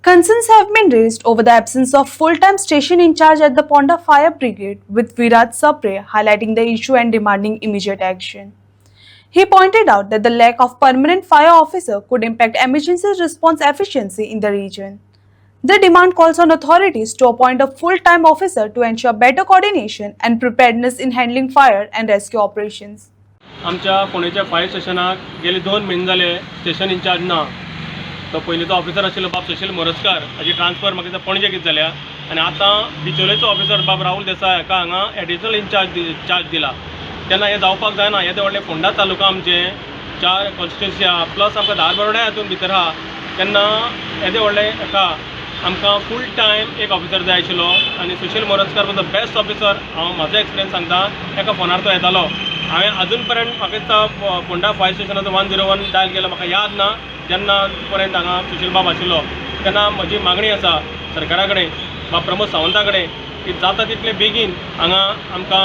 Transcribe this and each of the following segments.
Concerns have been raised over the absence of full-time station in charge at the Ponda Fire Brigade, with Viraj Sapre highlighting the issue and demanding immediate action. He pointed out that the lack of permanent fire officer could impact emergency response efficiency in the region. The demand calls on authorities to appoint a full-time officer to ensure better coordination and preparedness in handling fire and rescue operations. आमच्या पुणेच्या fire स्टेशनाक गेले 2 महिने जाले station in charge ना. तो पयलींचो officer आशिल्लो बाब सुशील मोरजकार हाजी transfer म्हाका पणजे कितें जाल्या आनी आतां बिचोलेचो ऑफिसर बाब राहुल देसाय हाका हांगा एडिशनल चार्ज दिला. तेन्ना हें जावपाक जायना. येदें व्हडलें फोंडा तालुका आमचें 4 कॉन्स्टिट्युन्सी आहा प्लस आमकां धारबांदोड्या हातून भितर आहा. तेन्ना येदें व्हडलें हाका आमकां फूल टायम एक ऑफिसर जाय आशिल्लो आनी Sushil Morjkar was the best officer. हांव म्हाजो एक्सपिरियन्स सांगता. एका फोनार तो येतालो. हांवें अजून पर्यंत म्हाका दिसता फोंडा फायर स्टेशनाचो 101 डायल केलो म्हाका याद ना. जेन्ना पर्यंत हांगा सुशील बाब आशिल्लो तेन्ना म्हजी मागणी आसा सरकारा कडेन वा प्रमोद सावंता कडेन की जाता तितले बेगीन हांगा आमकां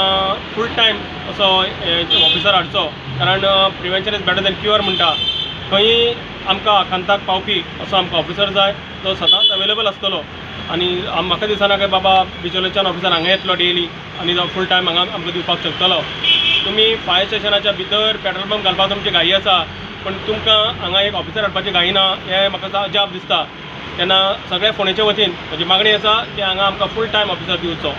फूल टायम असो ऑफिसर हाडचो. कारण prevention is better than cure म्हणटा. खंयी आमकां आखांताक पावपी असो आमकां ऑफिसर जाय तो सदांच अवेलेबल आसतलो. आनी म्हाका दिसना की बाबा बिचोलेच्यान ऑफिसर हांगा येतलो डेली आनी तो फूल टायम हांगा आमकां दिवपाक शकतलो. तुमी फायर स्टेशनाच्या भितर पेट्रोल पंप घालपाक तुमची घाई आसा पण तुमकां हांगा एक ऑफिसर हाडपाची घाई ना हें म्हाका अजाप दिसता. तेन्ना सगळे फोंडेचे वतीन म्हजी मागणी आसा की हांगा आमकां फूल टायम ऑफिसर दिवचो.